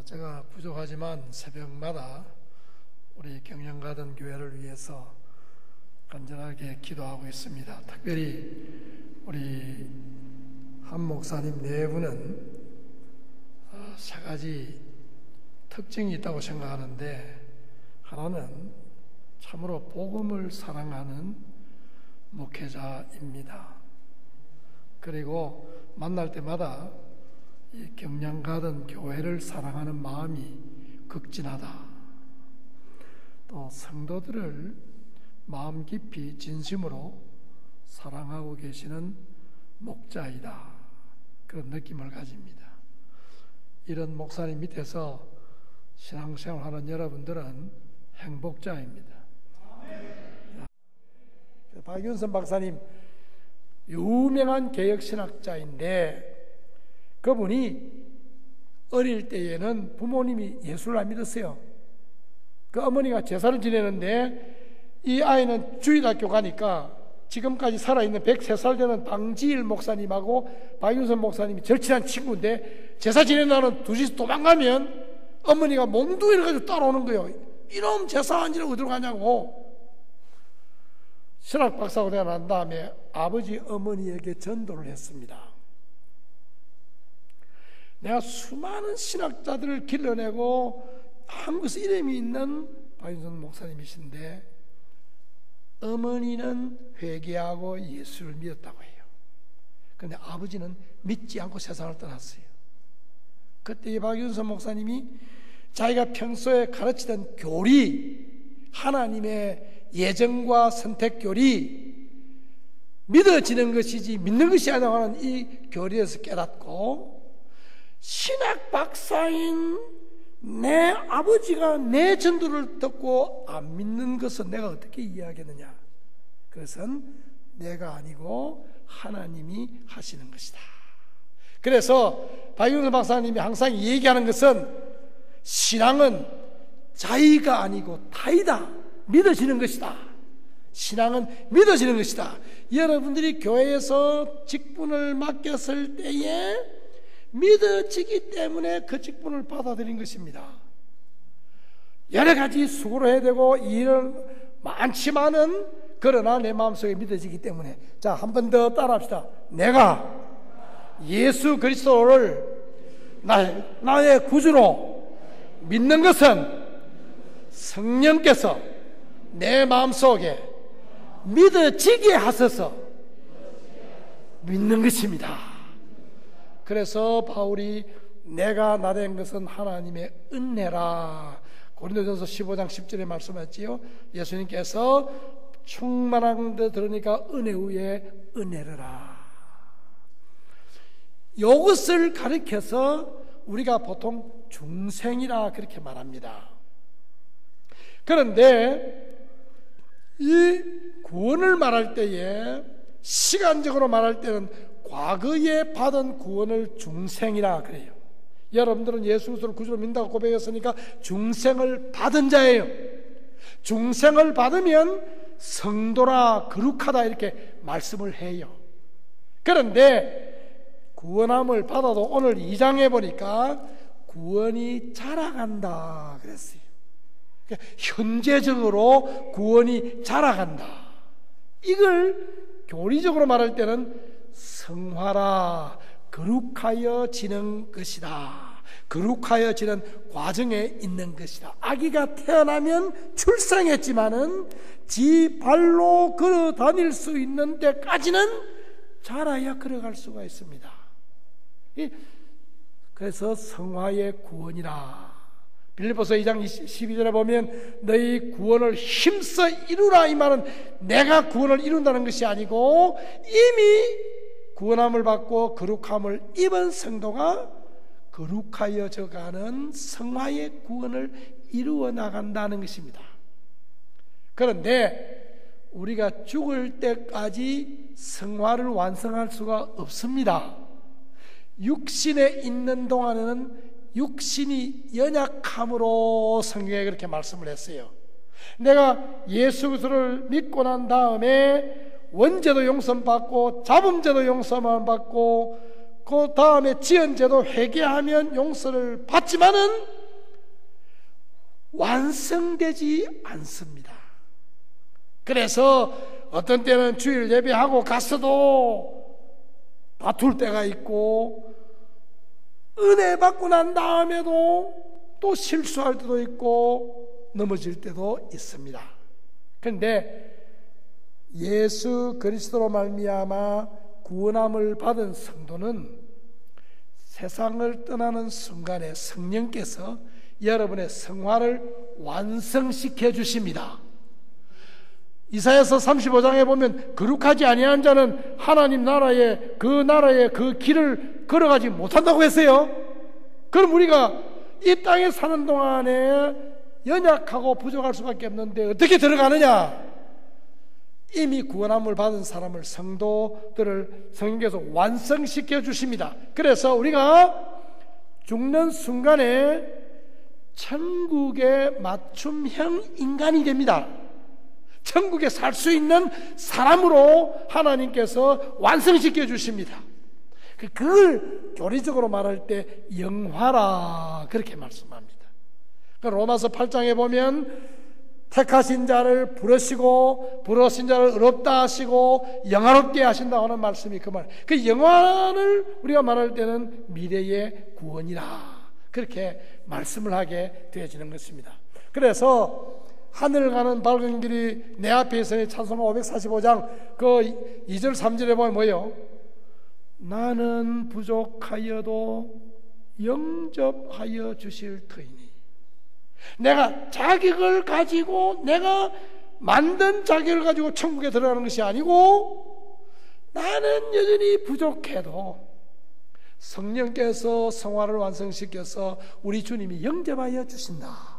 제가 부족하지만 새벽마다 우리 경영가든 교회를 위해서 간절하게 기도하고 있습니다. 특별히 우리 한 목사님 네 분은 세 가지 특징이 있다고 생각하는데, 하나는 참으로 복음을 사랑하는 목회자입니다. 그리고 만날 때마다 이 경량가든 교회를 사랑하는 마음이 극진하다. 또 성도들을 마음 깊이 진심으로 사랑하고 계시는 목자이다. 그런 느낌을 가집니다. 이런 목사님 밑에서 신앙생활하는 여러분들은 행복자입니다. 박윤선 박사님 유명한 개혁신학자인데, 그분이 어릴 때에는 부모님이 예수를 안 믿었어요. 그 어머니가 제사를 지내는데 이 아이는 주일학교 가니까 지금까지 살아있는 103살 되는 방지일 목사님하고 박윤선 목사님이 절친한 친구인데, 제사 지내는 날은 둘이서 도망가면 어머니가 몽둥이를 가지고 따라오는 거예요. 이놈 제사 안 지내고 어디로 가냐고. 신학 박사가 되고 난 다음에 아버지 어머니에게 전도를 했습니다. 내가 수많은 신학자들을 길러내고 한국에서 이름이 있는 박윤선 목사님이신데, 어머니는 회개하고 예수를 믿었다고 해요. 그런데 아버지는 믿지 않고 세상을 떠났어요. 그때 이 박윤선 목사님이 자기가 평소에 가르치던 교리, 하나님의 예정과 선택 교리, 믿어지는 것이지 믿는 것이 아니라고 하는 이 교리에서 깨닫고, 신학 박사인 내 아버지가 내 전도를 듣고 안 믿는 것은 내가 어떻게 이해하겠느냐. 그것은 내가 아니고 하나님이 하시는 것이다. 그래서 박윤선 박사님이 항상 얘기하는 것은, 신앙은 자의가 아니고 타이다. 믿어지는 것이다. 신앙은 믿어지는 것이다. 여러분들이 교회에서 직분을 맡겼을 때에 믿어지기 때문에 그 직분을 받아들인 것입니다. 여러 가지 수고를 해야 되고 일은 많지만은, 그러나 내 마음속에 믿어지기 때문에. 자, 한 번 더 따라합시다. 내가 예수 그리스도를 나의 구주로 믿는 것은 성령께서 내 마음속에 믿어지게 하셔서 믿는 것입니다. 그래서 바울이 내가 나 된 것은 하나님의 은혜라, 고린도전서 15장 10절에 말씀하지요. 예수님께서 충만한 데 들으니까 은혜 위에 은혜르라. 이것을 가리켜서 우리가 보통 중생이라 그렇게 말합니다. 그런데 이 구원을 말할 때에, 시간적으로 말할 때는 과거에 받은 구원을 중생이라 그래요. 여러분들은 예수 그리스도를 구주로 믿는다고 고백했으니까 중생을 받은 자예요. 중생을 받으면 성도라, 거룩하다 이렇게 말씀을 해요. 그런데 구원함을 받아도 오늘 2장에 보니까 구원이 자라간다 그랬어요. 그러니까 현재적으로 구원이 자라간다. 이걸 교리적으로 말할 때는 성화라, 거룩하여지는 것이다. 거룩하여지는 과정에 있는 것이다. 아기가 태어나면 출생했지만은 지 발로 걸어 다닐 수 있는 데까지는 자라야 걸어갈 수가 있습니다. 그래서 성화의 구원이라. 빌립보서 2장 12절에 보면 너희 구원을 힘써 이루라, 이 말은 내가 구원을 이룬다는 것이 아니고 이미 구원함을 받고 거룩함을 입은 성도가 거룩하여져 가는 성화의 구원을 이루어 나간다는 것입니다. 그런데 우리가 죽을 때까지 성화를 완성할 수가 없습니다. 육신에 있는 동안에는 육신이 연약함으로 성경에 그렇게 말씀을 했어요. 내가 예수 그리스도를 믿고 난 다음에 원죄도 용서받고 잡음죄도 용서만 받고 그 다음에 지은 죄도 회개하면 용서를 받지만은 완성되지 않습니다. 그래서 어떤 때는 주일 예배하고 갔어도 다툴 때가 있고, 은혜 받고 난 다음에도 또 실수할 때도 있고 넘어질 때도 있습니다. 그런데 예수 그리스도로 말미암아 구원함을 받은 성도는 세상을 떠나는 순간에 성령께서 여러분의 생활을 완성시켜 주십니다. 이사야서 35장에 보면 거룩하지 아니한 자는 하나님 나라의 그 길을 걸어가지 못한다고 했어요. 그럼 우리가 이 땅에 사는 동안에 연약하고 부족할 수밖에 없는데 어떻게 들어가느냐? 이미 구원함을 받은 사람을, 성도들을 성령께서 완성시켜 주십니다. 그래서 우리가 죽는 순간에 천국의 맞춤형 인간이 됩니다. 천국에 살 수 있는 사람으로 하나님께서 완성시켜 주십니다. 그걸 교리적으로 말할 때 영화라 그렇게 말씀합니다. 로마서 8장에 보면 택하신 자를 부르시고 부르신 자를 의롭다 하시고 영화롭게 하신다고 하는 말씀이 그 말. 그 영화를 우리가 말할 때는 미래의 구원이라 그렇게 말씀을 하게 되어지는 것입니다. 그래서 하늘 가는 밝은 길이 내 앞에 있으니 찬송가 545장 그 2절 3절에 보면 뭐예요? 나는 부족하여도 영접하여 주실 터이니. 내가 자격을 가지고 내가 만든 자격을 가지고 천국에 들어가는 것이 아니고 나는 여전히 부족해도 성령께서 성화를 완성시켜서 우리 주님이 영접하여 주신다.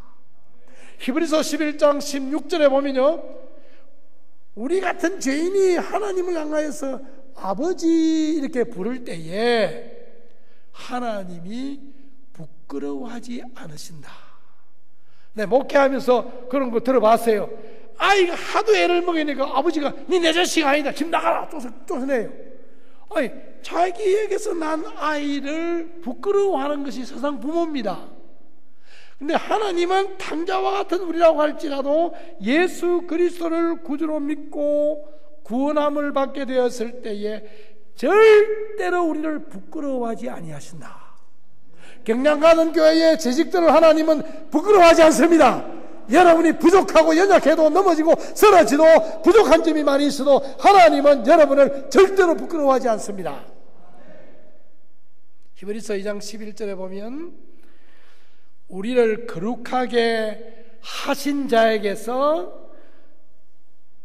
히브리서 11장 16절에 보면요, 우리 같은 죄인이 하나님을 향하여서 아버지 이렇게 부를 때에 하나님이 부끄러워하지 않으신다. 네, 목회하면서 그런 거 들어봤어요. 아이가 하도 애를 먹이니까 아버지가 니 내 자식 아니다, 집 나가라 쫓아내요. 아니, 자기에게서 난 아이를 부끄러워하는 것이 세상 부모입니다. 근데 하나님은 탕자와 같은 우리라고 할지라도 예수 그리스도를 구주로 믿고 구원함을 받게 되었을 때에 절대로 우리를 부끄러워하지 아니하신다. 경량가는 교회의 재직들을 하나님은 부끄러워하지 않습니다. 여러분이 부족하고 연약해도 넘어지고 쓰러지도 부족한 점이 많이 있어도 하나님은 여러분을 절대로 부끄러워하지 않습니다. 히브리서 2장 11절에 보면 우리를 거룩하게 하신 자에게서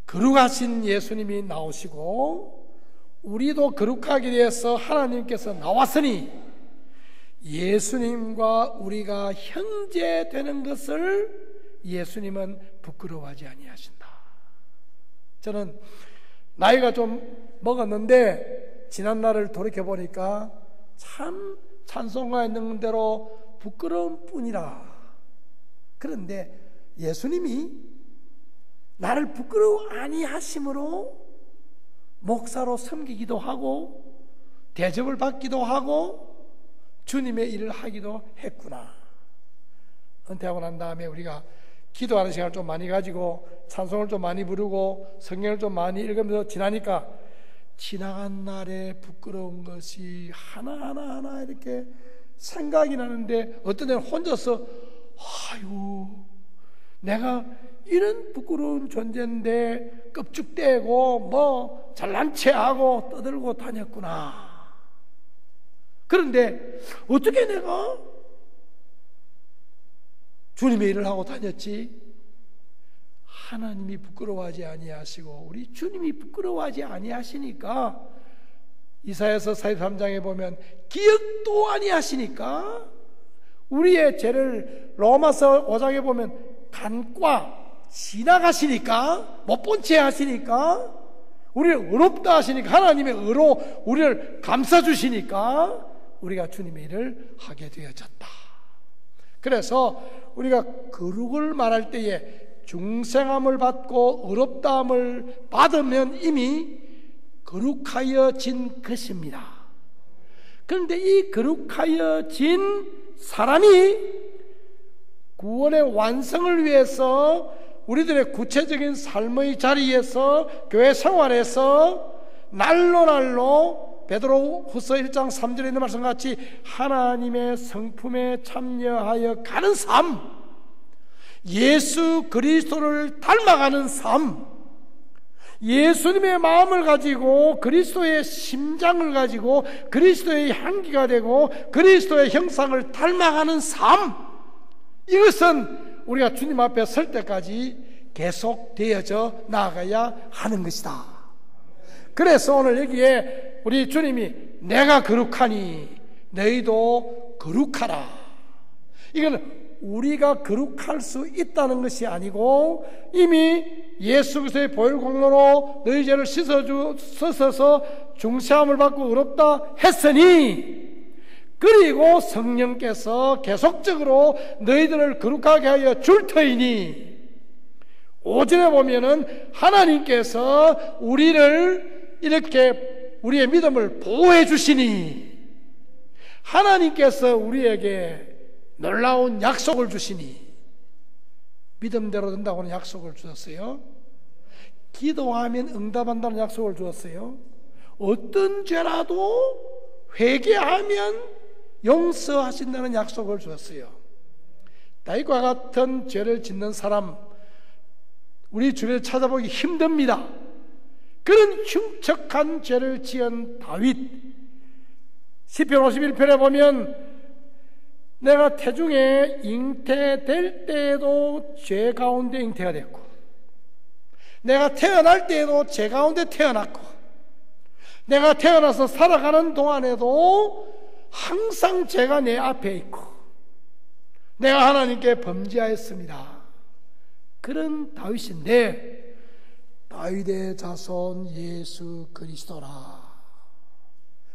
거룩하신 예수님이 나오시고 우리도 거룩하게 되어서 하나님께서 나왔으니 예수님과 우리가 형제 되는 것을 예수님은 부끄러워하지 아니하신다. 저는 나이가 좀 먹었는데 지난 날을 돌이켜보니까 참 찬송가에 있는 대로 부끄러운 뿐이라. 그런데 예수님이 나를 부끄러워 아니하심으로 목사로 섬기기도 하고 대접을 받기도 하고 주님의 일을 하기도 했구나. 은퇴하고 난 다음에 우리가 기도하는 시간을 좀 많이 가지고 찬송을 좀 많이 부르고 성경을 좀 많이 읽으면서 지나니까 지나간 날에 부끄러운 것이 하나하나 이렇게 생각이 나는데 어떤 때는 혼자서 아유 내가 이런 부끄러운 존재인데 껍죽대고 뭐 잘난 체하고 떠들고 다녔구나. 그런데 어떻게 내가 주님의 일을 하고 다녔지? 하나님이 부끄러워하지 아니하시고 우리 주님이 부끄러워하지 아니하시니까 이사야서 43장에 보면 기억도 아니하시니까 우리의 죄를 로마서 5장에 보면 간과 지나가시니까 못 본 채 하시니까 우리를 의롭다 하시니까 하나님의 의로 우리를 감싸주시니까 우리가 주님의 일을 하게 되어졌다. 그래서 우리가 거룩을 말할 때에 중생함을 받고 의롭다함을 받으면 이미 거룩하여진 것입니다. 그런데 이 거룩하여진 사람이 구원의 완성을 위해서 우리들의 구체적인 삶의 자리에서 교회 생활에서 날로 베드로후서 1장 3절에 있는 말씀같이 하나님의 성품에 참여하여 가는 삶, 예수 그리스도를 닮아가는 삶, 예수님의 마음을 가지고 그리스도의 심장을 가지고 그리스도의 향기가 되고 그리스도의 형상을 닮아가는 삶, 이것은 우리가 주님 앞에 설 때까지 계속되어져 나아가야 하는 것이다. 그래서 오늘 여기에 우리 주님이 내가 거룩하니 너희도 거룩하라, 이건 우리가 거룩할 수 있다는 것이 아니고 이미 예수 그리스도의 보혈 공로로 너희 죄를 씻어서 중시함을 받고 의롭다 했으니, 그리고 성령께서 계속적으로 너희들을 거룩하게 하여 줄 터이니, 5절에 보면은 하나님께서 우리를 이렇게 우리의 믿음을 보호해 주시니, 하나님께서 우리에게 놀라운 약속을 주시니, 믿음대로 된다고는 약속을 주셨어요. 기도하면 응답한다는 약속을 주었어요. 어떤 죄라도 회개하면 용서하신다는 약속을 주었어요. 다윗과 같은 죄를 짓는 사람 우리 주변에 찾아보기 힘듭니다. 그런 흉측한 죄를 지은 다윗, 시편 51편에 보면 내가 태중에 잉태될 때에도 죄 가운데 잉태가 됐고, 내가 태어날 때에도 죄 가운데 태어났고, 내가 태어나서 살아가는 동안에도 항상 죄가 내 앞에 있고, 내가 하나님께 범죄하였습니다. 그런 다윗인데, 다윗의 자손 예수 그리스도라.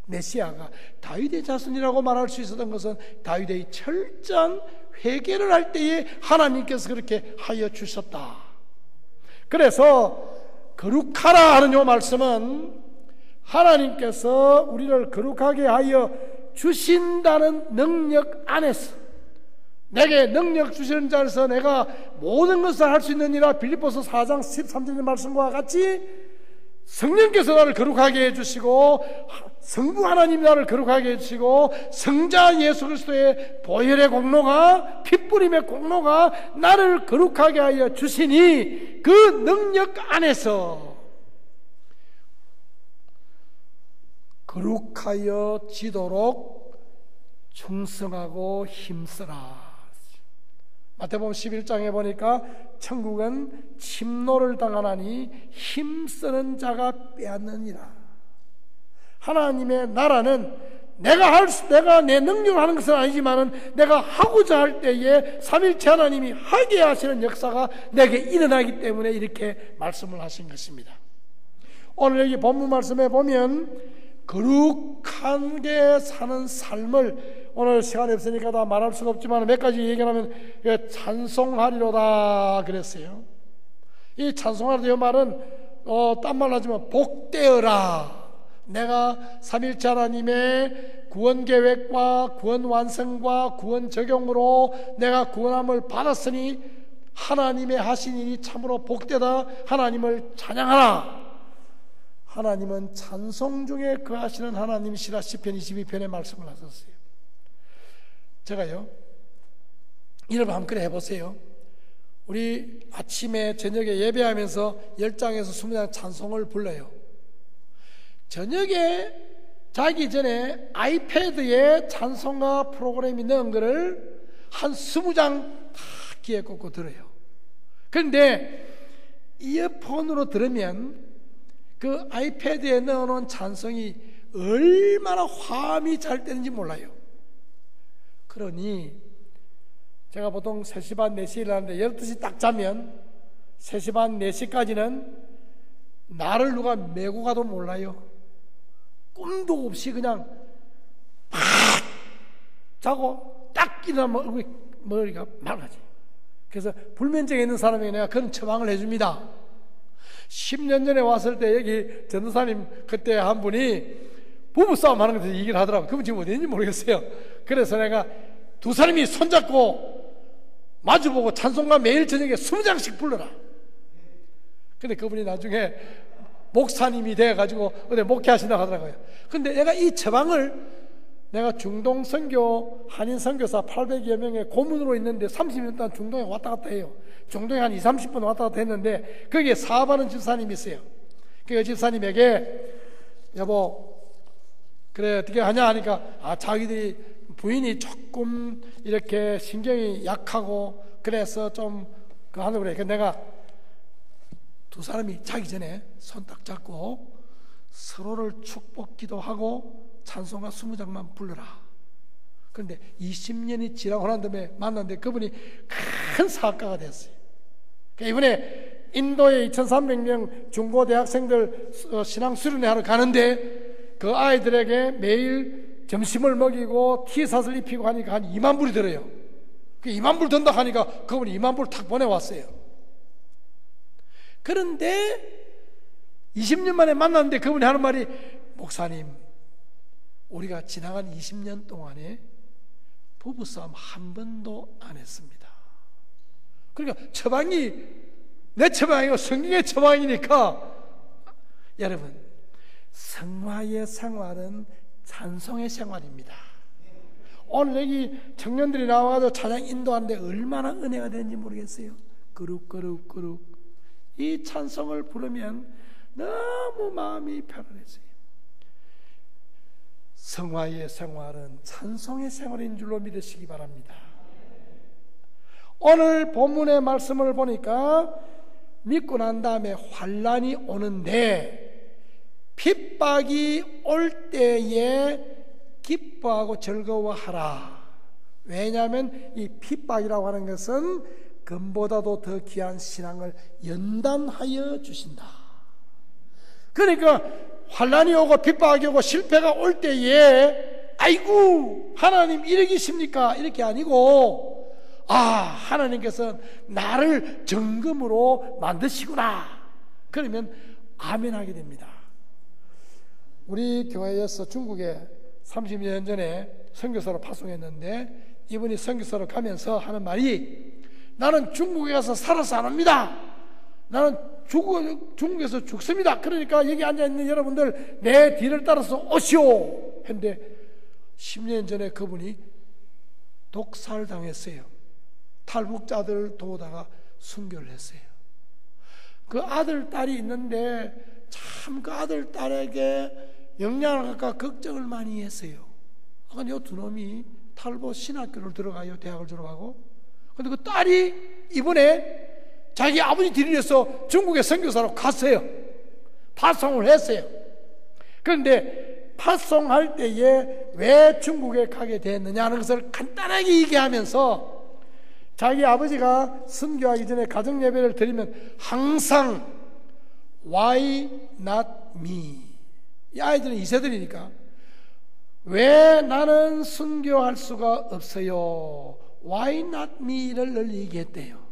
메시아가 다윗의 자손이라고 말할 수 있었던 것은 다윗의 철저한 회개를 할 때에 하나님께서 그렇게 하여 주셨다. 그래서 거룩하라 하는 이 말씀은 하나님께서 우리를 거룩하게 하여 주신다는 능력 안에서, 내게 능력 주시는 자에서 내가 모든 것을 할 수 있느니라, 빌립보서 4장 13절의 말씀과 같이 성령께서 나를 거룩하게 해주시고, 성부 하나님이 나를 거룩하게 해주시고, 성자 예수 그리스도의 보혈의 공로가, 핏부림의 공로가 나를 거룩하게 하여 주시니, 그 능력 안에서 거룩하여 지도록 충성하고 힘쓰라. 마태복음 11장에 보니까 천국은 침노를 당하나니 힘쓰는 자가 빼앗느니라. 하나님의 나라는 내가 내 능력으로 하는 것은 아니지만은 내가 하고자 할 때에 삼일체 하나님이 하게 하시는 역사가 내게 일어나기 때문에 이렇게 말씀을 하신 것입니다. 오늘 여기 본문 말씀에 보면 거룩하게 사는 삶을, 오늘 시간이 없으니까 다 말할 수가 없지만 몇 가지 얘기하면 찬송하리로다 그랬어요. 이 찬송하리로다 이 말은 딴 말로 하지만 복되어라. 내가 삼일체 하나님의 구원 계획과 구원 완성과 구원 적용으로 내가 구원함을 받았으니 하나님의 하신 일이 참으로 복되다. 하나님을 찬양하라. 하나님은 찬송 중에 거하시는 하나님이시라 시편 22편에 말씀을 하셨어요. 제가요, 여러분 한번 그래 해보세요. 우리 아침에 저녁에 예배하면서 10장에서 20장 찬송을 불러요. 저녁에 자기 전에 아이패드에 찬송가 프로그램이 넣은 거를 한 20장 다 귀에 꽂고 들어요. 그런데 이어폰으로 들으면 그 아이패드에 넣어놓은 찬송이 얼마나 화음이 잘 되는지 몰라요. 그러니 제가 보통 3시 반 4시에 일어나는데 12시 딱 자면 3시 반 4시까지는 나를 누가 메고 가도 몰라요. 꿈도 없이 그냥 팍 자고 딱 일어나면 얼굴이 머리가 맑아져요. 그래서 불면증에 있는 사람에게 내가 그런 처방을 해줍니다. 10년 전에 왔을 때 여기 전도사님 그때 한 분이 부부싸움 하는 것에 얘기를 하더라고. 그분 지금 어디 있는지 모르겠어요. 그래서 내가 두 사람이 손잡고 마주보고 찬송가 매일 저녁에 20장씩 불러라. 근데 그분이 나중에 목사님이 돼가지고 어디 목회하신다고 하더라고요. 근데 내가 이 처방을 내가 중동 선교 한인 선교사 800여 명의 고문으로 있는데 30년 동안 중동에 왔다 갔다 해요. 중동에 한 20-30분 왔다 갔다 했는데 거기에 사업하는 집사님이 있어요. 그 집사님에게 여보 그래 어떻게 하냐 하니까 자기들이 부인이 조금 이렇게 신경이 약하고 그래서 좀 그 하는 그래. 그래서 내가 두 사람이 자기 전에 손 딱 잡고 서로를 축복 기도하고 찬송가 20장만 불러라. 그런데 20년이 지나고 난 다음에 만났는데 그분이 큰 사학가가 됐어요. 그러니까 이번에 인도에 2300명 중고 대학생들 신앙 수련회 하러 가는데 그 아이들에게 매일 점심을 먹이고 티샷을 입히고 하니까 한 2만 불이 들어요. 그 2만 불 든다 하니까 그분이 2만 불 탁 보내왔어요. 그런데 20년 만에 만났는데 그분이 하는 말이 목사님 우리가 지나간 20년 동안에 부부싸움 한 번도 안 했습니다. 그러니까 처방이 내 처방이고 성경의 처방이니까 여러분 성화의 생활은 찬송의 생활입니다. 오늘 여기 청년들이 나와서 찬양 인도하는데 얼마나 은혜가 되는지 모르겠어요. 그룹 이 찬송을 부르면 너무 마음이 편안해져요. 성화의 생활은 찬송의 생활인 줄로 믿으시기 바랍니다. 오늘 본문의 말씀을 보니까 믿고 난 다음에 환난이 오는데 핍박이 올 때에 기뻐하고 즐거워하라. 왜냐하면 이 핍박이라고 하는 것은 금보다도 더 귀한 신앙을 연단하여 주신다. 그러니까 환난이 오고 핍박이 오고 실패가 올 때에 아이고 하나님 이러기십니까? 이렇게 아니고 하나님께서 나를 정금으로 만드시구나. 그러면 아멘 하게 됩니다. 우리 교회에서 중국에 30년 전에 선교사로 파송했는데 이분이 선교사로 가면서 하는 말이 나는 중국에 가서 살아서 안 합니다. 나는 중국에서 죽습니다. 그러니까 여기 앉아있는 여러분들 내 뒤를 따라서 오시오 했는데 10년 전에 그분이 독살당했어요. 탈북자들 도우다가 순교를 했어요. 그 아들 딸이 있는데 참 그 아들 딸에게 영향을 갖고 걱정을 많이 했어요. 그러니까 이 두 놈이 탈북 신학교를 들어가요. 대학을 졸업하고. 근데 그 딸이 이번에 자기 아버지 뒤를 중국에 선교사로 갔어요. 파송을 했어요. 그런데 파송할 때에 왜 중국에 가게 됐느냐 하는 것을 간단하게 얘기하면서 자기 아버지가 선교하기 전에 가정예배를 드리면 항상 Why not me? 이 아이들은 2세들이니까 왜 나는 선교할 수가 없어요? Why not me를 늘 얘기했대요.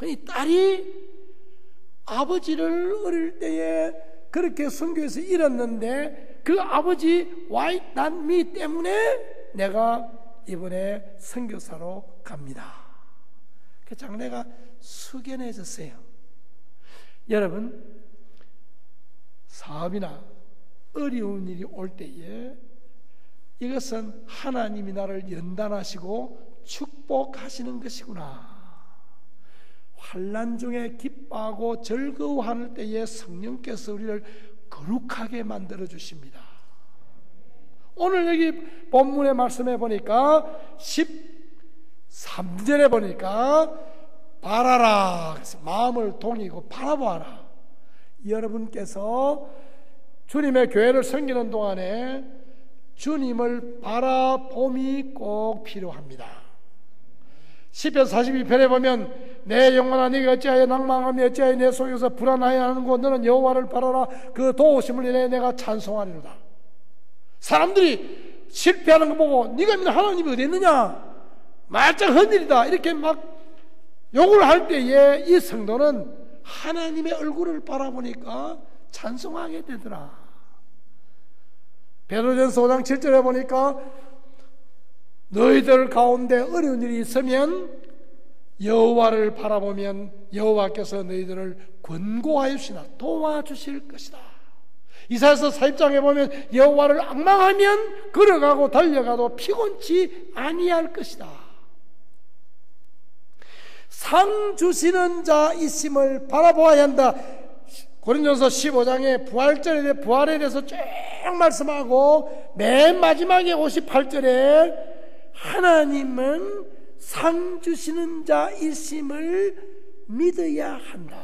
이 딸이 아버지를 어릴 때에 그렇게 선교에서 잃었는데 그 아버지 Why not me 때문에 내가 이번에 선교사로 갑니다. 그 장래가 숙연해졌어요. 여러분 사업이나 어려운 일이 올 때에 이것은 하나님이 나를 연단하시고 축복하시는 것이구나. 환난 중에 기뻐하고 즐거워할 때에 성령께서 우리를 거룩하게 만들어 주십니다. 오늘 여기 본문의 말씀에 보니까 13절에 보니까 바라라, 마음을 동이고 바라보아라. 여러분께서 주님의 교회를 섬기는 동안에 주님을 바라봄이 꼭 필요합니다. 시편 42편에 보면 내 영혼아 네가 어찌하여 낭망하며 어찌하여 내 속에서 불안하여 하는고 너는 여호와를 바라라. 그 도우심을 인해 내가 찬송하리로다. 사람들이 실패하는 거 보고 네가 믿는 하나님이 어디 있느냐, 말짱 헛일이다 이렇게 막 욕을 할 때에 이 성도는 하나님의 얼굴을 바라보니까 찬송하게 되더라. 베드로전서 5장 7절에 보니까 너희들 가운데 어려운 일이 있으면 여호와를 바라보면 여호와께서 너희들을 권고하시나 도와주실 것이다. 이사야서 4장에 보면 여호와를 앙망하면 걸어가고 달려가도 피곤치 아니할 것이다. 상 주시는 자 있음을 바라보아야 한다. 고린도전서 15장에 부활에 대해서 쭉 말씀하고 맨 마지막에 58절에 하나님은 상 주시는 자 있음을 믿어야 한다.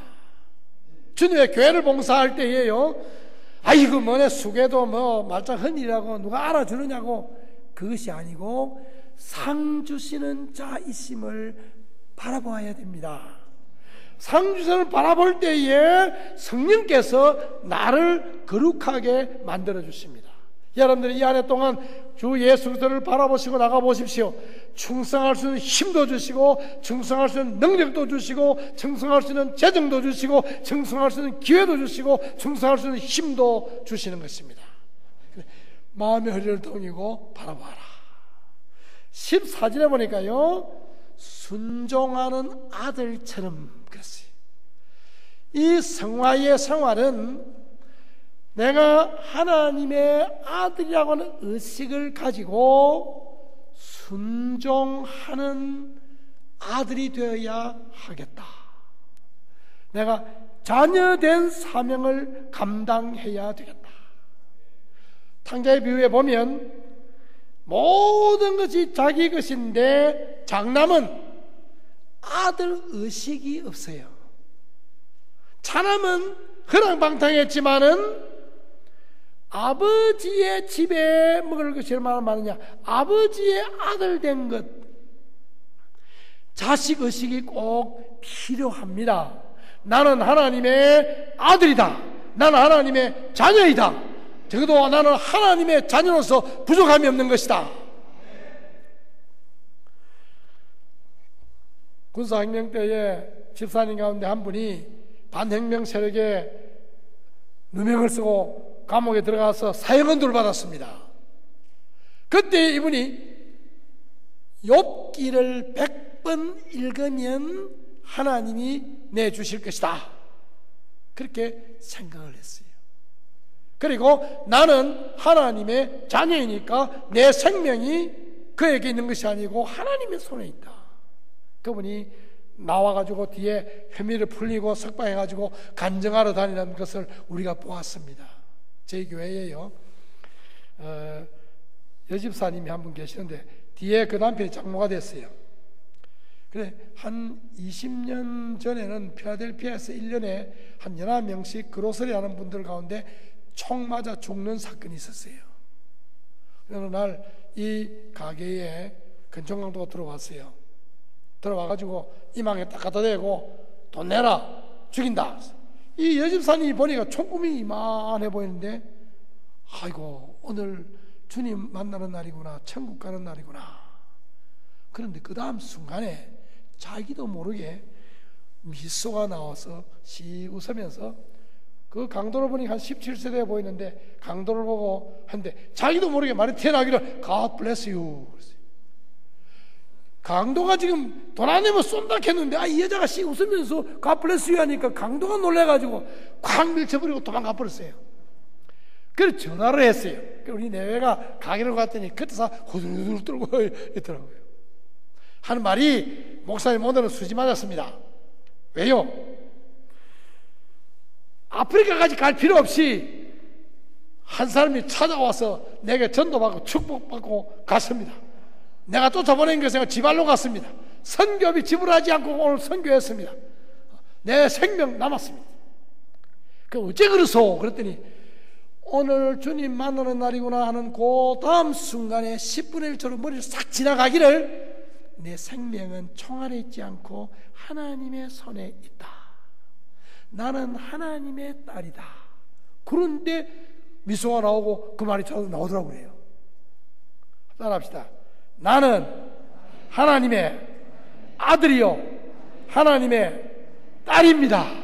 주님의 교회를 봉사할 때에요, 이거 뭐네 수계도 뭐 말짱 흔히라고 누가 알아주느냐고, 그것이 아니고 상 주시는 자 있음을 바라보아야 됩니다. 상 주시는 바라볼 때에 성령께서 나를 거룩하게 만들어 주십니다. 여러분들이 이 한 해 동안 주 예수 그리스도를 바라보시고 나가보십시오. 충성할 수 있는 힘도 주시고, 충성할 수 있는 능력도 주시고, 충성할 수 있는 재정도 주시고, 충성할 수 있는 기회도 주시고, 충성할 수 있는 힘도 주시는 것입니다. 마음의 허리를 동이고 바라봐라. 14절에 보니까요, 순종하는 아들처럼 그랬어요. 이 성화의 생활은 내가 하나님의 아들이라고 하는 의식을 가지고 순종하는 아들이 되어야 하겠다. 내가 자녀된 사명을 감당해야 되겠다. 탕자의 비유에 보면 모든 것이 자기 것인데 장남은 아들 의식이 없어요. 차남은 허랑방탕했지만은 아버지의 집에 먹을 것이 얼마나 많으냐, 아버지의 아들 된 것, 자식 의식이 꼭 필요합니다. 나는 하나님의 아들이다, 나는 하나님의 자녀이다, 적어도 나는 하나님의 자녀로서 부족함이 없는 것이다. 군사혁명 때에 집사님 가운데 한 분이 반혁명 세력에 누명을 쓰고 감옥에 들어가서 사형언도를 받았습니다. 그때 이분이 욥기를 100번 읽으면 하나님이 내주실 것이다, 그렇게 생각을 했어요. 그리고 나는 하나님의 자녀이니까 내 생명이 그에게 있는 것이 아니고 하나님의 손에 있다. 그분이 나와가지고 뒤에 혐의를 풀리고 석방해가지고 간증하러 다니는 것을 우리가 보았습니다. 제 교회에요, 여집사님이 한 분 계시는데 뒤에 그 남편이 장로가 됐어요. 그래, 한 20년 전에는 필라델피아에서 1년에 한 11명씩 그로서리 하는 분들 가운데 총 맞아 죽는 사건이 있었어요. 어느 날 이 가게에 근총강도가 들어왔어요. 들어와가지고 이망에 딱 갖다 대고 돈 내라, 죽인다. 이 여집사님이 보니까 총구멍이 이만해 보이는데, 아이고 오늘 주님 만나는 날이구나, 천국 가는 날이구나. 그런데 그 다음 순간에 자기도 모르게 미소가 나와서 씩 웃으면서, 그 강도를 보니 한 17세 돼 보이는데 강도를 보고 한데 자기도 모르게 말이 튀어나오기를 God bless you. 강도가 지금 돈 안 내면 쏜다 했는데 이 여자가 씩 웃으면서 God bless you 하니까 강도가 놀래가지고 콱 밀쳐버리고 도망가 버렸어요. 그래서 전화를 했어요. 우리 내외가 가게를 갔더니 그때서 후들후들 떨고 있더라고요. 하는 말이, 목사님 오늘은 수지 맞았습니다. 왜요? 아프리카까지 갈 필요 없이 한 사람이 찾아와서 내게 전도받고 축복받고 갔습니다. 내가 쫓아보낸 것은 지발로 갔습니다. 선교비 지불하지 않고 오늘 선교했습니다. 내 생명 남았습니다. 그 어째 그러소? 그랬더니 오늘 주님 만나는 날이구나 하는 그 다음 순간에 10분의 1초로 머리를 싹 지나가기를, 내 생명은 총알에 있지 않고 하나님의 손에 있다. 나는 하나님의 딸이다. 그런데 미소가 나오고 그 말이 저도 나오더라고요. 따라합시다. 나는 하나님의 아들이요 하나님의 딸입니다.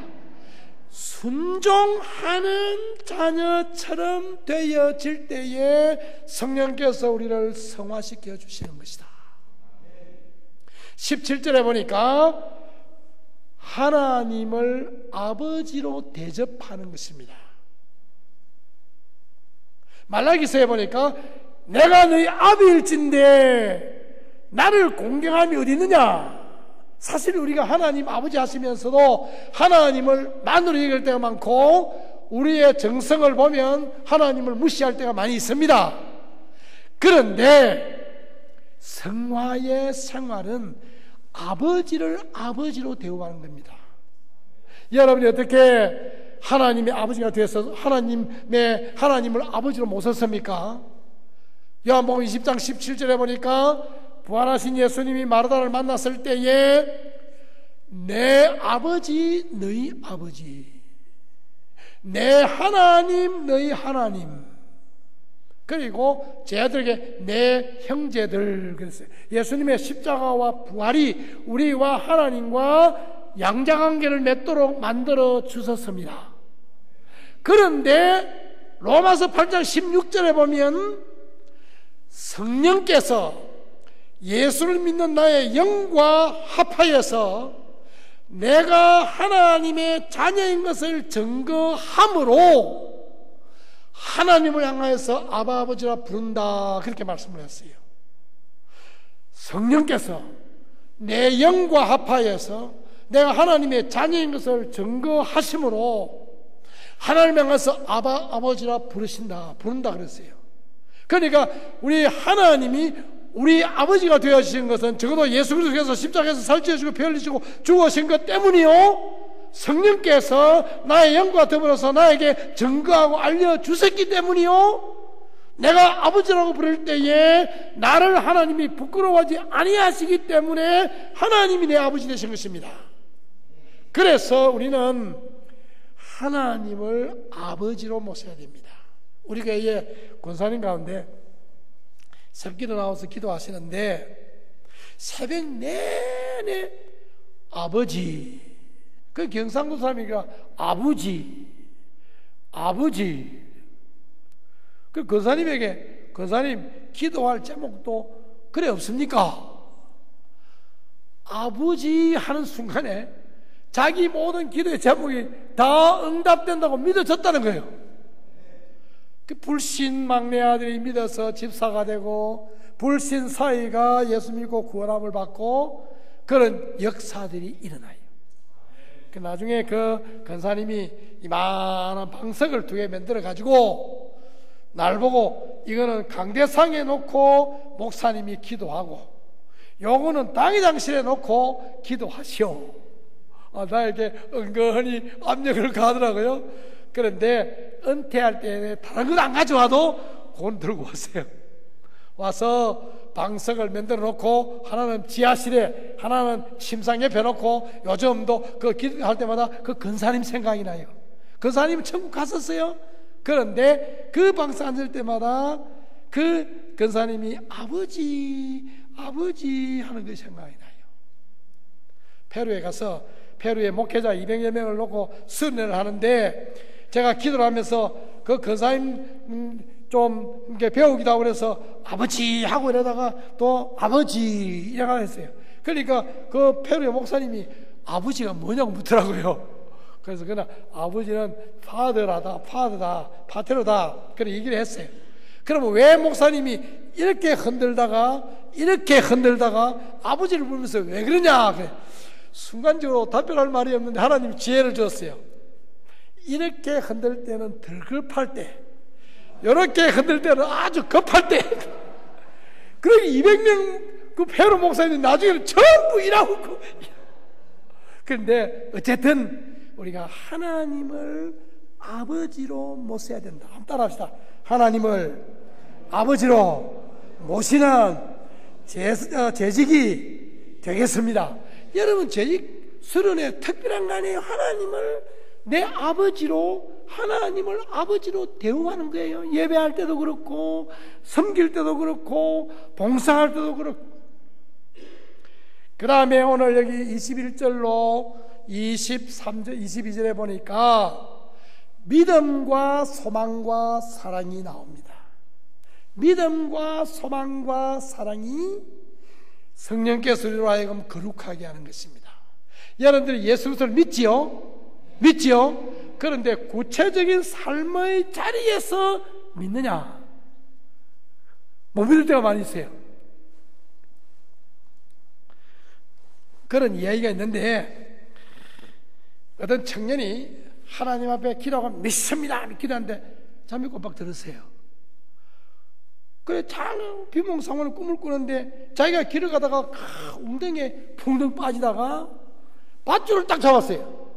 순종하는 자녀처럼 되어질 때에 성령께서 우리를 성화시켜 주시는 것이다. 17절에 보니까 하나님을 아버지로 대접하는 것입니다. 말라기서에 보니까 내가 너희 아비일진데 나를 공경함이 어디 있느냐. 사실 우리가 하나님 아버지 하시면서도 하나님을 만으로 얘기할 때가 많고 우리의 정성을 보면 하나님을 무시할 때가 많이 있습니다. 그런데 성화의 생활은 아버지를 아버지로 대우하는 겁니다. 여러분이 어떻게 하나님의 아버지가 되어서 하나님을 아버지로 모셨습니까? 요한복음 20장 17절에 보니까 부활하신 예수님이 마르다를 만났을 때에 내 아버지 너희 아버지, 내 하나님 너희 하나님, 그리고 제 아들에게 내 형제들 그랬어요. 예수님의 십자가와 부활이 우리와 하나님과 양자관계를 맺도록 만들어 주셨습니다. 그런데 로마서 8장 16절에 보면 성령께서 예수를 믿는 나의 영과 합하여서 내가 하나님의 자녀인 것을 증거함으로 하나님을 향하여서 아바 아버지라 부른다, 그렇게 말씀을 했어요. 성령께서 내 영과 합하여서 내가 하나님의 자녀인 것을 증거하심으로 하나님을 향해서 아바 아버지라 부른다 그랬어요. 그러니까 우리 하나님이 우리 아버지가 되어주신 것은 적어도 예수 그리스도께서 십자가에서 살찌우시고 피 흘리시고 죽으신 것 때문이요, 성령께서 나의 영과 더불어서 나에게 증거하고 알려주셨기 때문이요, 내가 아버지라고 부를 때에 나를 하나님이 부끄러워하지 아니하시기 때문에 하나님이 내 아버지 되신 것입니다. 그래서 우리는 하나님을 아버지로 모셔야 됩니다. 우리 교회에 권사님 가운데 새벽기도 나와서 기도하시는데 새벽 내내 아버지, 그 경상도 사람이니까 아버지 그 권사님에게 권사님 기도할 제목도 그래 없습니까? 아버지 하는 순간에 자기 모든 기도의 제목이 다 응답된다고 믿어졌다는 거예요. 그 불신 막내 아들이 믿어서 집사가 되고 불신 사이가 예수 믿고 구원함을 받고 그런 역사들이 일어나요. 그 나중에 그 권사님이 이만한 방석을 2개 만들어 가지고 날 보고 이거는 강대상에 놓고 목사님이 기도하고 요거는 당회장실에 놓고 기도하시오. 나에게 은근히 압력을 가하더라고요. 그런데 은퇴할 때 다른 건 안 가져와도 그건 들고 왔어요. 와서 방석을 만들어 놓고 하나는 지하실에 하나는 침상 옆에 놓고 요즘도 그 기도할 때마다 그 권사님 생각이 나요. 권사님 천국 갔었어요. 그런데 그 방석 앉을 때마다 그 권사님이 아버지 하는 그 생각이 나요. 페루에 가서 페루의 목회자 200여 명을 놓고 수련회를 하는데 제가 기도를 하면서 그 권사님 좀 이렇게 배우기도 하고 그래서 아버지 하고 이러다가 또 아버지 이라고 했어요. 그러니까 그 페루의 목사님이 아버지가 뭐냐고 묻더라고요. 그래서 그냥 아버지는 파테로다 그렇게 얘기를 했어요. 그러면 왜 목사님이 이렇게 흔들다가 아버지를 부르면서 왜 그러냐? 그래. 순간적으로 답변할 말이 없는데 하나님이 지혜를 줬어요. 이렇게 흔들 때는 덜 급할 때, 이렇게 흔들 때는 아주 급할 때. 그러니 200명 그 페루 목사님 나중에는 전부 일하고. 그런데 어쨌든 우리가 하나님을 아버지로 모셔야 된다. 한번 따라합시다. 하나님을 아버지로 모시는 재직이 되겠습니다. 여러분, 재직 수련회 특별한 거 아니에요. 하나님을 아버지로 대우하는 거예요. 예배할 때도 그렇고 섬길 때도 그렇고 봉사할 때도 그렇고. 그 다음에 오늘 여기 21절로 23절, 22절에 보니까 믿음과 소망과 사랑이 나옵니다. 믿음과 소망과 사랑이 성령께서 우리로 하여금 거룩하게 하는 것입니다. 여러분들이 예수 그리스도를 믿지요? 믿지요? 그런데 구체적인 삶의 자리에서 믿느냐? 못 믿을 때가 많이 있어요. 그런 이야기가 있는데, 어떤 청년이 하나님 앞에 기도하고 믿습니다 기도하는데 잠이 꼬박 들었어요. 그래 잘 비몽사몽을 꿈을 꾸는데 자기가 길을 가다가 웅덩이에 붕덩 빠지다가 밧줄을 딱 잡았어요.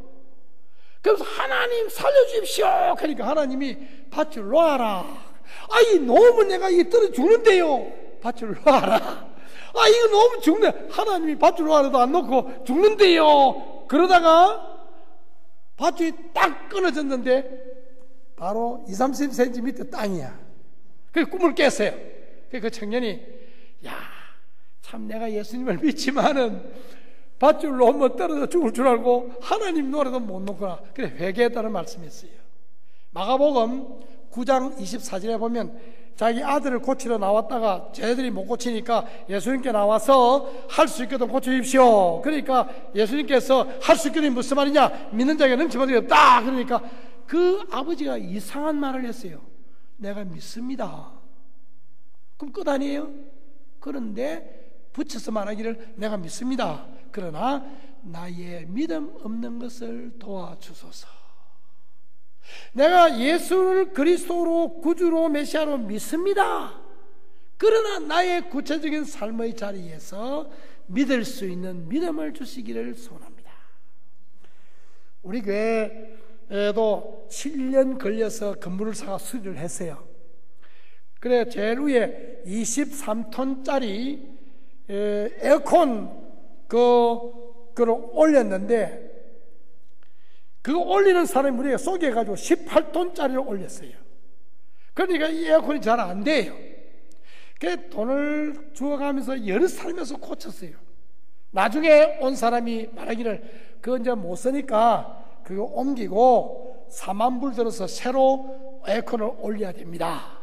그래서 하나님 살려주십시오 그러니까 하나님이 밧줄 놓아라. 아이 놓으면 내가 이게 떨어져 죽는데요. 밧줄 놓아라. 아 이거 놓으면 죽네. 하나님이 밧줄 놓아라도 안 놓고 죽는데요. 그러다가 밧줄이 딱 끊어졌는데 바로 20-30cm 밑에 땅이야. 그 꿈을 깼어요. 그 청년이 야, 참 내가 예수님을 믿지만은 밧줄 놓으면 떨어져 죽을 줄 알고 하나님 노래도 못 놓구나. 그래 회개했다는 말씀이었어요. 마가복음 9장 24절에 보면 자기 아들을 고치러 나왔다가 쟤들이 못 고치니까 예수님께 나와서 할 수 있거든 고쳐주십시오. 그러니까 예수님께서 할 수 있거든 무슨 말이냐? 믿는 자에게 넘치는 것이 없다. 그러니까 그 아버지가 이상한 말을 했어요. 내가 믿습니다. 그럼 끝 아니에요? 그런데 붙여서 말하기를 내가 믿습니다. 그러나 나의 믿음 없는 것을 도와주소서. 내가 예수를 그리스도로 구주로 메시아로 믿습니다. 그러나 나의 구체적인 삶의 자리에서 믿을 수 있는 믿음을 주시기를 소원합니다. 우리 교회에도 7년 걸려서 건물을 사가 수리를 했어요. 그래 제일 위에 23톤짜리 에어컨 그걸 올렸는데 그거 올리는 사람이 우리가 쏘개가지고 18톤짜리를 올렸어요. 그러니까 이 에어컨이 잘 안 돼요. 그 돈을 주어가면서 여러 살면서 고쳤어요. 나중에 온 사람이 말하기를 그거 이제 못 쓰니까 그거 옮기고 4만 불 들어서 새로 에어컨을 올려야 됩니다.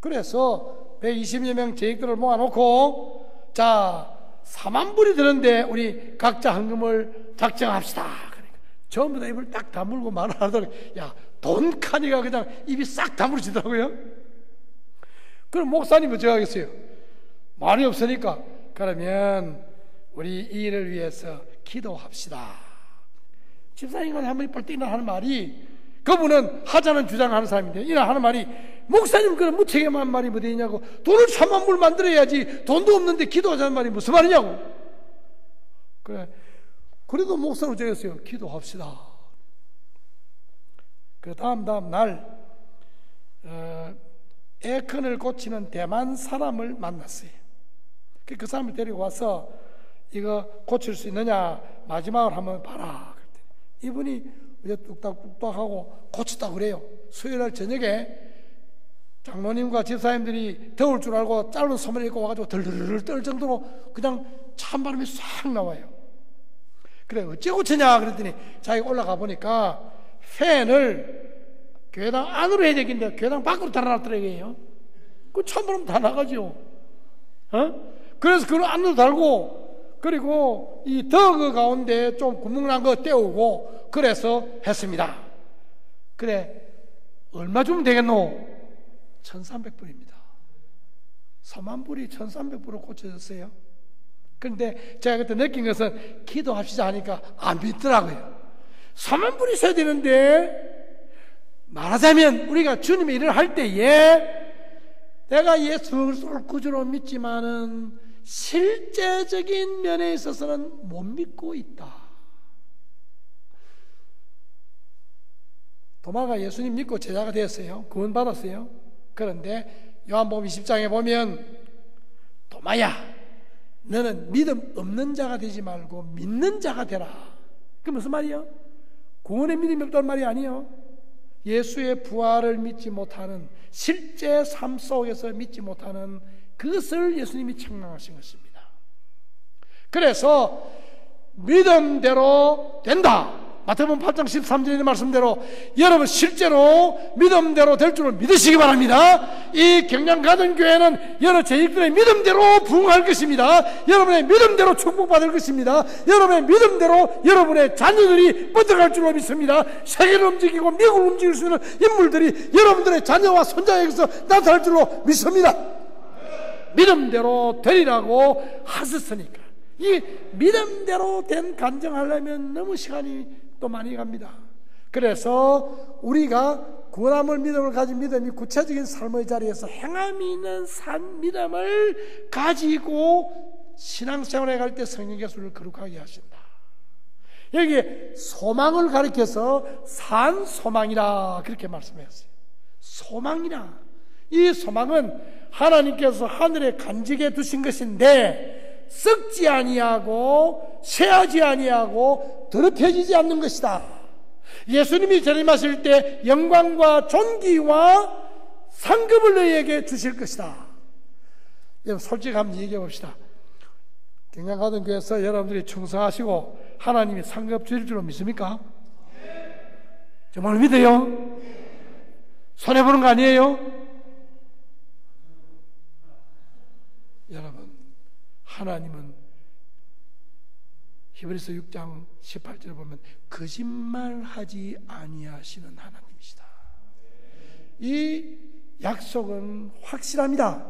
그래서 120여 명 재직들을 모아놓고 자 4만 불이 드는데 우리 각자 헌금을 작정합시다. 전부 다 입을 딱 다물고 말하더니 야 돈 카니가 그냥 입이 싹 다물어지더라고요. 그럼 목사님은 어떻게 하겠어요? 말이 없으니까 그러면 우리 이 일을 위해서 기도합시다. 집사님과 한번 뻘떡 일어나는 말이 그분은 하자는 주장하는 사람인데 일어나는 말이 목사님 그런 무책임한 말이 뭐 되냐고 돈을 3만 불 만들어야지 돈도 없는데 기도하자는 말이 무슨 말이냐고. 그래 그래도 목사는 어떻게 했어요? 기도합시다. 그 다음 날 에어컨을 고치는 대만 사람을 만났어요. 그 사람을 데리고 와서 이거 고칠 수 있느냐 마지막으로 한번 봐라. 이분이 이제 뚝딱뚝딱하고 고쳤다고 그래요. 수요일날 저녁에 장로님과 집사님들이 더울 줄 알고 짧은 소매를 입고 와가지고 덜덜덜 떨 정도로 그냥 찬바람이 싹 나와요. 그래 어째 고치냐 그랬더니 자기가 올라가 보니까 팬을 교회당 안으로 해야 되겠는데 교회당 밖으로 달아놨더래요. 그 찬바람 다 나가죠. 그래서 그걸 안으로 달고 그리고 이 더그 가운데 좀 구멍 난 거 떼우고 그래서 했습니다. 그래 얼마 주면 되겠노? 1,300불입니다 4만 불이 1,300불로 고쳐졌어요. 그런데 제가 그때 느낀 것은 기도합시다 하니까 안 믿더라고요. 4만 불이 써야 되는데 말하자면 우리가 주님의 일을 할 때에 내가 예수를 구주로 믿지만은 실제적인 면에 있어서는 못 믿고 있다. 도마가 예수님 믿고 제자가 되었어요. 구원 받았어요. 그런데 요한복음 20장에 보면 도마야 너는 믿음 없는 자가 되지 말고 믿는 자가 되라. 그게 무슨 말이요? 구원의 믿음이 없다는 말이 아니에요. 예수의 부활을 믿지 못하는 실제 삶 속에서 믿지 못하는 그것을 예수님이 책망하신 것입니다. 그래서 믿음대로 된다. 마태복음 8장 13절에 있는 말씀대로 여러분 실제로 믿음대로 될 줄을 믿으시기 바랍니다. 이 경량가정교회는 여러 재직들의 믿음대로 부응할 것입니다. 여러분의 믿음대로 축복받을 것입니다. 여러분의 믿음대로 여러분의 자녀들이 뻗어갈 줄로 믿습니다. 세계를 움직이고 미국을 움직일 수 있는 인물들이 여러분들의 자녀와 손자에게서 나타날 줄로 믿습니다. 믿음대로 되리라고 하셨으니까 이 믿음대로 된 간증하려면 너무 시간이 또 많이 갑니다. 그래서 우리가 구원함을 믿음을 가진 믿음이 구체적인 삶의 자리에서 행함이 있는 산 믿음을 가지고 신앙생활에 갈 때 성령 예수를 거룩하게 하신다. 여기에 소망을 가리켜서 산 소망이라 그렇게 말씀했어요. 소망이라. 이 소망은 하나님께서 하늘에 간직해 두신 것인데 썩지 아니하고 쇠하지 아니하고 더럽혀지지 않는 것이다. 예수님이 재림하실 때 영광과 존귀와 상급을 너희에게 주실 것이다. 여러분 솔직히 한번 얘기해 봅시다. 경량가정교회에서 여러분들이 충성하시고 하나님이 상급 주실 줄로 믿습니까? 정말 믿어요? 손해보는 거 아니에요? 여러분 하나님은 히브리서 6장 18절에 보면 거짓말하지 아니하시는 하나님이시다. 이 약속은 확실합니다.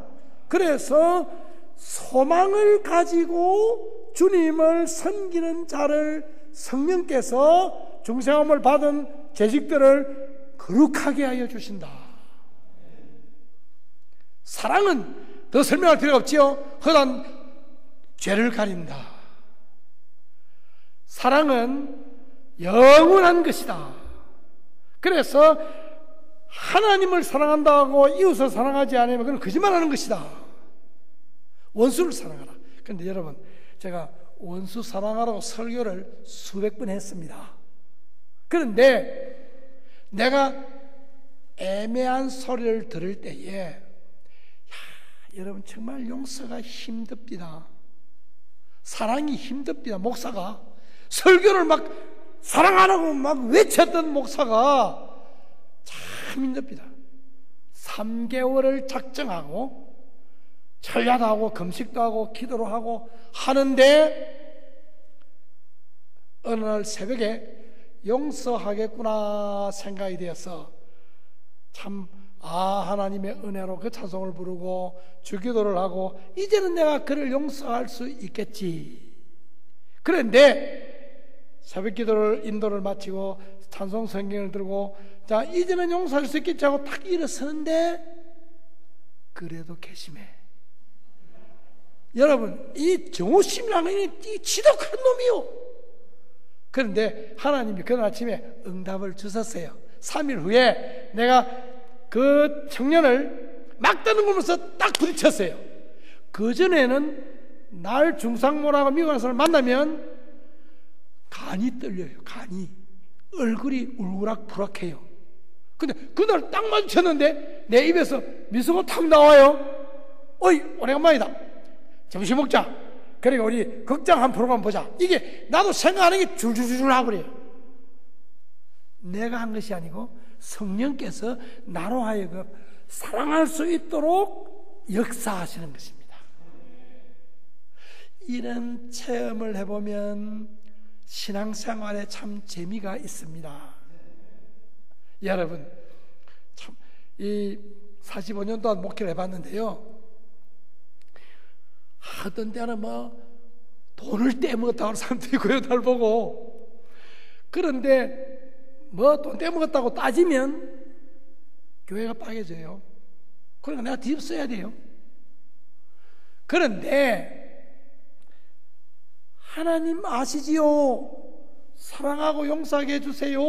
그래서 소망을 가지고 주님을 섬기는 자를 성령께서 중생함을 받은 재직들을 거룩하게 하여 주신다. 사랑은 더 설명할 필요가 없지요. 허단 죄를 가린다. 사랑은 영원한 것이다. 그래서 하나님을 사랑한다고 이웃을 사랑하지 않으면 그건 거짓말하는 것이다. 원수를 사랑하라. 그런데 여러분 제가 원수 사랑하라고 설교를 수백 번 했습니다. 그런데 내가 애매한 소리를 들을 때에 여러분 정말 용서가 힘듭니다. 사랑이 힘듭니다. 목사가 설교를 막 사랑하라고 막 외쳤던 목사가 참 힘듭니다. 3개월을 작정하고 철야도 하고 금식도 하고 기도를 하고 하는데 어느 날 새벽에 용서하겠구나 생각이 되어서 참 하나님의 은혜로 그 찬송을 부르고 주기도를 하고 이제는 내가 그를 용서할 수 있겠지. 그런데 새벽 기도를 인도를 마치고 찬송 성경을 들고 자 이제는 용서할 수 있겠지 하고 딱 일어서는데 그래도 괘씸해. 여러분 이 정오심이라는 이 지독한 놈이요. 그런데 하나님이 그날 아침에 응답을 주셨어요. 3일 후에 내가 그 청년을 막 떠는 거면서 딱 부딪혔어요. 그전에는 날 중상모라고 미국에 사람을 만나면 간이 떨려요. 간이 얼굴이 울그락부락해요. 근데 그날 딱 마주쳤는데 내 입에서 미소가 탁 나와요. 어이 오래간만이다. 점심 먹자. 그러니까 우리 극장 한 프로그램 보자. 이게 나도 생각하는 게 줄줄줄 하버려요. 내가 한 것이 아니고 성령께서 나로 하여금 사랑할 수 있도록 역사하시는 것입니다. 이런 체험을 해보면 신앙생활에 참 재미가 있습니다. 여러분 참 이 45년 동안 목회를 해봤는데요, 하던 때는 뭐 돈을 떼먹었다고 사람들이 고요달 보고, 그런데 뭐 돈 떼먹었다고 따지면 교회가 빠개져요. 그러니까 내가 뒷 써야 돼요. 그런데 하나님 아시지요? 사랑하고 용서하게 해주세요.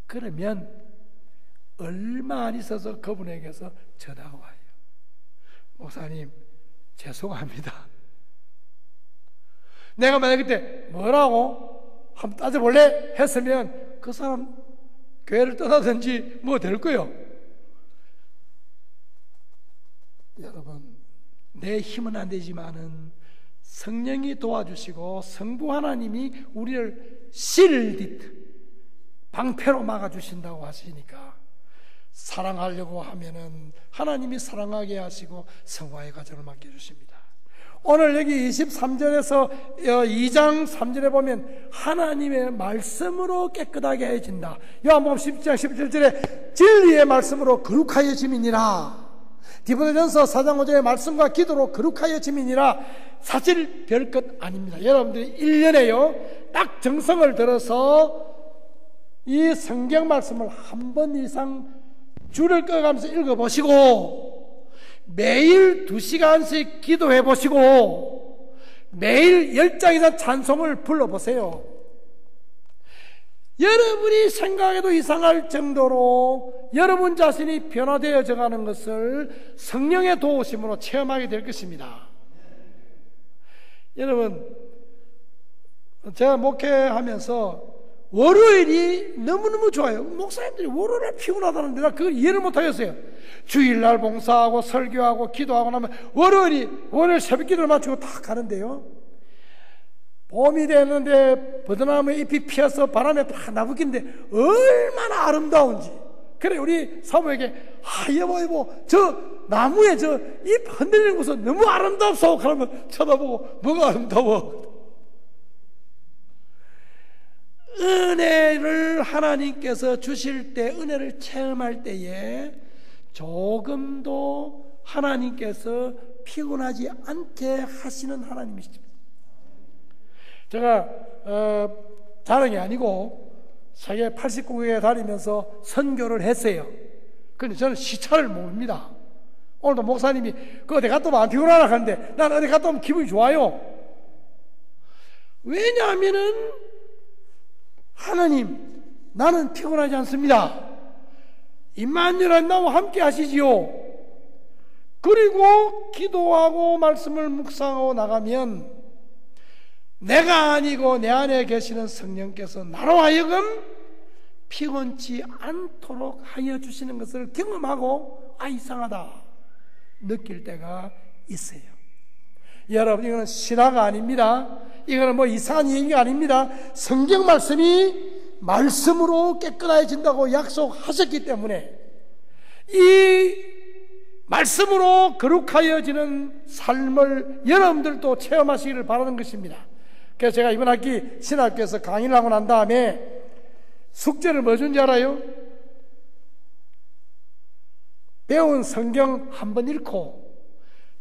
그러면 얼마 안 있어서 그분에게서 전화가 와요. 목사님 죄송합니다. 내가 만약 그때 뭐라고 한번 따져볼래? 했으면 그 사람 교회를 떠나든지 뭐 될 거예요. 여러분 내 힘은 안 되지만은 성령이 도와주시고 성부 하나님이 우리를 실디트 방패로 막아주신다고 하시니까 사랑하려고 하면은 하나님이 사랑하게 하시고 성화의 과정을 맡겨주십니다. 오늘 여기 23절에서 2장 3절에 보면 하나님의 말씀으로 깨끗하게 해진다. 요한복음 10장 17절에 진리의 말씀으로 거룩하여짐이니라. 디모데전서 4장 5절의 말씀과 기도로 거룩하여짐이니라. 사실 별것 아닙니다. 여러분들이 1년에요 딱 정성을 들어서 이 성경 말씀을 한 번 이상 줄을 꺼가면서 읽어보시고 매일 2시간씩 기도해 보시고 매일 10장 이상 찬송을 불러보세요. 여러분이 생각해도 이상할 정도로 여러분 자신이 변화되어져 가는 것을 성령의 도우심으로 체험하게 될 것입니다. 여러분, 제가 목회하면서 월요일이 너무너무 좋아요. 목사님들이 월요일에 피곤하다는데 나 그걸 이해를 못하겠어요. 주일날 봉사하고 설교하고 기도하고 나면 월요일 새벽 기도를 마치고 다 가는데요, 봄이 되는데 버드나무에 잎이 피어서 바람에 다 나부끼는데 얼마나 아름다운지. 그래 우리 사모에게 여보 저 나무에 저 잎 흔들리는 것은 너무 아름답소. 그러면 쳐다보고 뭐가 아름다워? 은혜를 하나님께서 주실 때, 은혜를 체험할 때에 조금도 하나님께서 피곤하지 않게 하시는 하나님이십니다. 제가 자랑이 아니고 세계 80국에 다니면서 선교를 했어요. 그런데 저는 시차를 모릅니다. 오늘도 목사님이 그 어디 갔다 오면 안 피곤하나 하는데 난 어디 갔다 오면 기분이 좋아요. 왜냐하면은 하나님, 나는 피곤하지 않습니다. 임마누엘 나와 함께 하시지요. 그리고 기도하고 말씀을 묵상하고 나가면 내가 아니고 내 안에 계시는 성령께서 나로 하여금 피곤치 않도록 하여 주시는 것을 경험하고 이상하다 느낄 때가 있어요. 여러분, 이거는 신화가 아닙니다. 이거는 뭐 이상한 얘기가 아닙니다. 성경 말씀이 말씀으로 깨끗해진다고 약속하셨기 때문에 이 말씀으로 거룩하여지는 삶을 여러분들도 체험하시기를 바라는 것입니다. 그래서 제가 이번 학기 신학교에서 강의를 하고 난 다음에 숙제를 뭐 준지 알아요? 배운 성경 한 번 읽고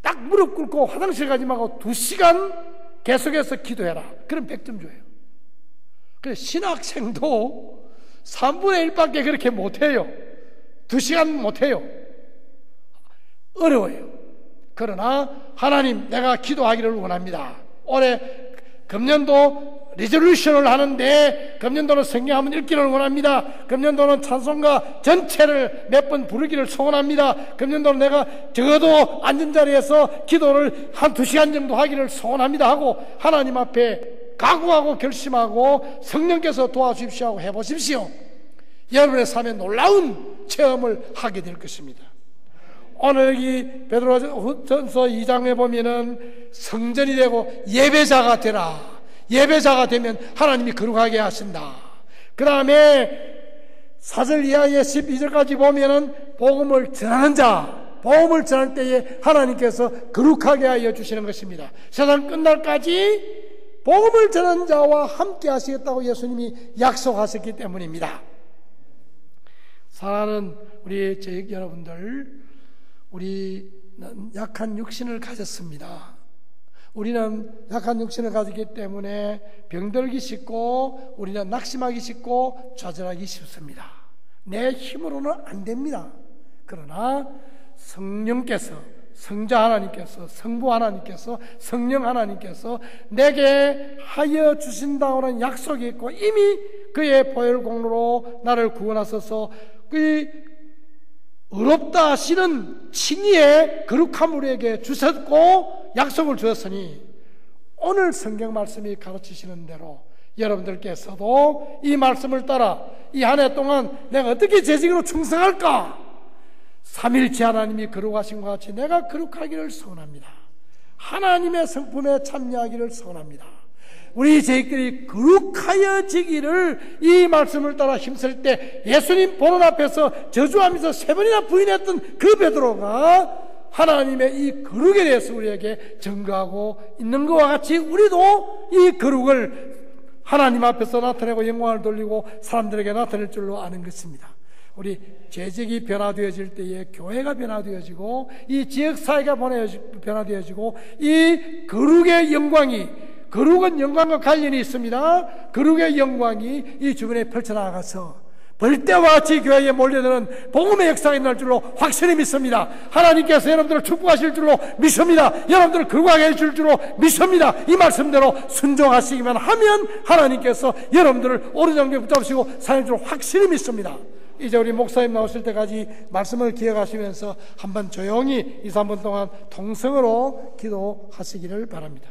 딱 무릎 꿇고 화장실 가지 말고 2시간 계속해서 기도해라. 그럼 100점 줘요. 그래서 신학생도 3분의 1밖에 그렇게 못해요. 2시간 못해요. 어려워요. 그러나 하나님, 내가 기도하기를 원합니다. 올해 금년도 리졸루션을 하는데 금년도는 성경 한번 읽기를 원합니다. 금년도는 찬송가 전체를 몇 번 부르기를 소원합니다. 금년도는 내가 적어도 앉은 자리에서 기도를 한 2시간 정도 하기를 소원합니다 하고 하나님 앞에 각오하고 결심하고 성령께서 도와주십시오 하고 해보십시오. 여러분의 삶에 놀라운 체험을 하게 될 것입니다. 오늘 여기 베드로전서 2장에 보면은 성전이 되고 예배자가 되라. 예배자가 되면 하나님이 거룩하게 하신다. 그 다음에 4절 이하의 12절까지 보면은 복음을 전하는 자, 복음을 전할 때에 하나님께서 거룩하게 하여 주시는 것입니다. 세상 끝날까지 복음을 전하는 자와 함께 하시겠다고 예수님이 약속하셨기 때문입니다. 사랑하는 우리 제육 여러분들, 우리는 약한 육신을 가졌습니다. 우리는 약한 육신을 가지기 때문에 병들기 쉽고 우리는 낙심하기 쉽고 좌절하기 쉽습니다. 내 힘으로는 안 됩니다. 그러나 성령께서, 성자 하나님께서, 성부 하나님께서, 성령 하나님께서 내게 하여 주신다는 약속이 있고 이미 그의 보혈 공로로 나를 구원하셔서 그 의롭다 하시는 칭의의 거룩함을 우리에게 주셨고 약속을 주었으니 오늘 성경 말씀이 가르치시는 대로 여러분들께서도 이 말씀을 따라 이 한 해 동안 내가 어떻게 재직으로 충성할까? 삼일째 하나님이 거룩하신 것 같이 내가 거룩하기를 소원합니다. 하나님의 성품에 참여하기를 소원합니다. 우리 저희들이 거룩하여지기를 이 말씀을 따라 힘쓸 때 예수님 보는 앞에서 저주하면서 3번이나 부인했던 그 베드로가 하나님의 이 거룩에 대해서 우리에게 증거하고 있는 것과 같이 우리도 이 거룩을 하나님 앞에서 나타내고 영광을 돌리고 사람들에게 나타낼 줄로 아는 것입니다. 우리 재직이 변화되어질 때에 교회가 변화되어지고 이 지역사회가 변화되어지고 이 거룩의 영광이, 거룩은 영광과 관련이 있습니다. 거룩의 영광이 이 주변에 펼쳐나가서 벌떼와 같이 교회에 몰려드는 복음의 역사가 있는 줄로 확실히 믿습니다. 하나님께서 여러분들을 축복하실 줄로 믿습니다. 여러분들을 거룩하게 해줄 줄로 믿습니다. 이 말씀대로 순종하시기만 하면 하나님께서 여러분들을 오른정에 붙잡으시고 사실 줄로 확실히 믿습니다. 이제 우리 목사님 나오실 때까지 말씀을 기억하시면서 한번 조용히 2, 3분 동안 통성으로 기도하시기를 바랍니다.